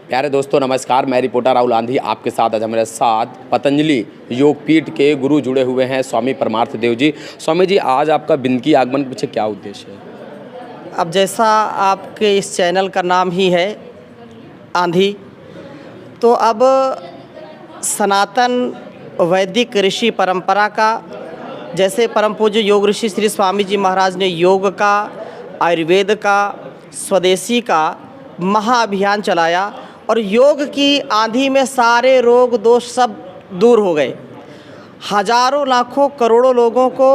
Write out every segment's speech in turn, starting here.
प्यारे दोस्तों नमस्कार, मैं रिपोर्टर राहुल आंधी आपके साथ। आज हमारे साथ पतंजलि योगपीठ के गुरु जुड़े हुए हैं स्वामी परमार्थ देव जी। स्वामी जी, आज आपका बिंदकी आगमन के पीछे क्या उद्देश्य है? अब जैसा आपके इस चैनल का नाम ही है आंधी, तो अब सनातन वैदिक ऋषि परंपरा का, जैसे परम पूज्य योग ऋषि श्री स्वामी जी महाराज ने योग का, आयुर्वेद का, स्वदेशी का महाअभियान चलाया और योग की आंधी में सारे रोग दोष सब दूर हो गए। हजारों लाखों करोड़ों लोगों को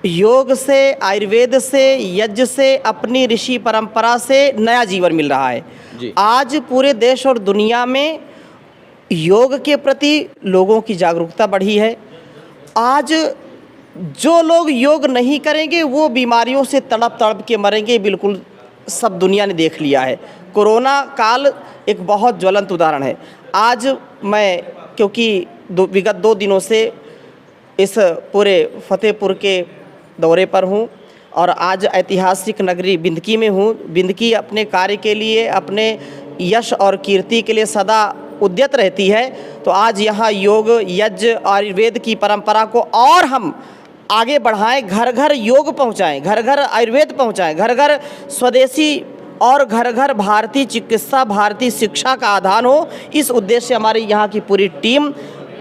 योग से, आयुर्वेद से, यज्ञ से, अपनी ऋषि परंपरा से नया जीवन मिल रहा है जी। आज पूरे देश और दुनिया में योग के प्रति लोगों की जागरूकता बढ़ी है। आज जो लोग योग नहीं करेंगे वो बीमारियों से तड़प तड़प के मरेंगे, बिल्कुल सब दुनिया ने देख लिया है। कोरोना काल एक बहुत ज्वलंत उदाहरण है। आज मैं क्योंकि विगत 2 दिनों से इस पूरे फतेहपुर के दौरे पर हूँ और आज ऐतिहासिक नगरी बिंदकी में हूँ। बिंदकी अपने कार्य के लिए, अपने यश और कीर्ति के लिए सदा उद्यत रहती है। तो आज यहाँ योग, यज्ञ, आयुर्वेद की परंपरा को और हम आगे बढ़ाएं, घर घर योग पहुँचाएं, घर घर आयुर्वेद पहुँचाएं, घर घर स्वदेशी और घर घर भारतीय चिकित्सा, भारतीय शिक्षा का आधान हो। इस उद्देश्य से हमारी यहाँ की पूरी टीम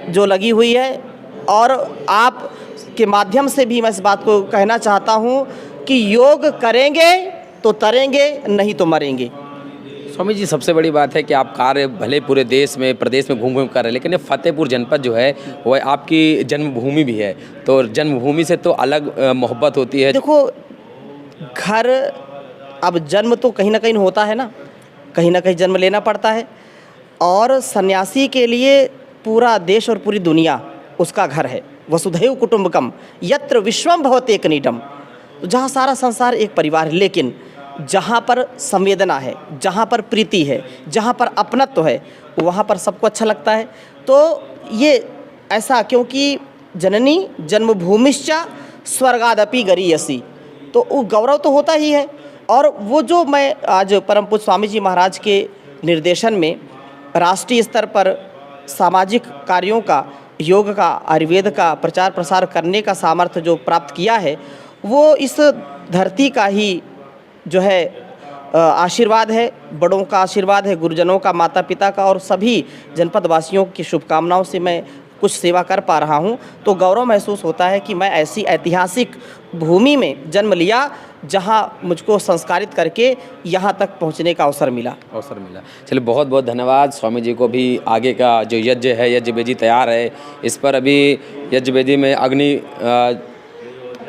जो लगी हुई है और आप के माध्यम से भी मैं इस बात को कहना चाहता हूँ कि योग करेंगे तो तरेंगे, नहीं तो मरेंगे। स्वामी जी, सबसे बड़ी बात है कि आप कार्य भले पूरे देश में, प्रदेश में घूम घूम कर रहे हैं, लेकिन ये फतेहपुर जनपद जो है वो आपकी जन्मभूमि भी है। तो जन्मभूमि से तो अलग मोहब्बत होती है। देखो, घर, अब जन्म तो कहीं ना कहीं होता है ना, कहीं ना कहीं जन्म लेना पड़ता है। और सन्यासी के लिए पूरा देश और पूरी दुनिया उसका घर है। वसुधैव कुटुंबकम यत्र विश्वम भवते कनीडम, तो जहाँ सारा संसार एक परिवार है। लेकिन जहाँ पर संवेदना है, जहाँ पर प्रीति है, जहाँ पर अपनत्व है, वहाँ पर सबको अच्छा लगता है। तो ये ऐसा, क्योंकि जननी जन्मभूमिश्च स्वर्गादपि गरीयसी, तो वो गौरव तो होता ही है। और वो जो मैं आज परम पूज्य स्वामी जी महाराज के निर्देशन में राष्ट्रीय स्तर पर सामाजिक कार्यों का, योग का, आयुर्वेद का प्रचार प्रसार करने का सामर्थ्य जो प्राप्त किया है, वो इस धरती का ही जो है आशीर्वाद है, बड़ों का आशीर्वाद है, गुरुजनों का, माता पिता का और सभी जनपद वासियों की शुभकामनाओं से मैं कुछ सेवा कर पा रहा हूँ। तो गौरव महसूस होता है कि मैं ऐसी ऐतिहासिक भूमि में जन्म लिया जहाँ मुझको संस्कारित करके यहाँ तक पहुँचने का अवसर मिला। चलिए, बहुत बहुत धन्यवाद। स्वामी जी को भी आगे का जो यज्ञ है, यज्ञ वेदी तैयार है, इस पर अभी यज्ञ वेदी में अग्नि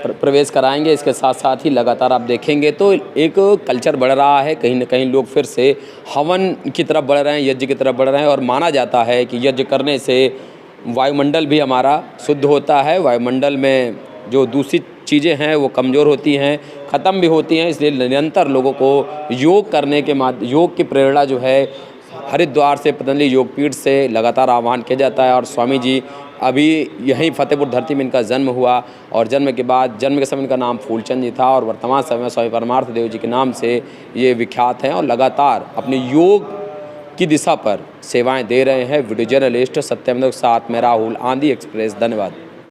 प्रवेश कराएंगे। इसके साथ साथ ही लगातार आप देखेंगे तो एक कल्चर बढ़ रहा है। कहीं न कहीं लोग फिर से हवन की तरफ बढ़ रहे हैं, यज्ञ की तरफ बढ़ रहे हैं। और माना जाता है कि यज्ञ करने से वायुमंडल भी हमारा शुद्ध होता है, वायुमंडल में जो दूषित चीज़ें हैं वो कमज़ोर होती हैं, ख़त्म भी होती हैं। इसलिए निरंतर लोगों को योग करने के योग की प्रेरणा जो है हरिद्वार से, पतंजलि योगपीठ से लगातार आह्वान किया जाता है। और स्वामी जी अभी यहीं फतेहपुर धरती में इनका जन्म हुआ और जन्म के समय इनका नाम फूलचंद जी था और वर्तमान समय में स्वामी परमार्थ देव जी के नाम से ये विख्यात हैं और लगातार अपने योग की दिशा पर सेवाएं दे रहे हैं। वीडियो जर्नलिस्ट सत्यम के साथ मैं राहुल, आंधी एक्सप्रेस। धन्यवाद।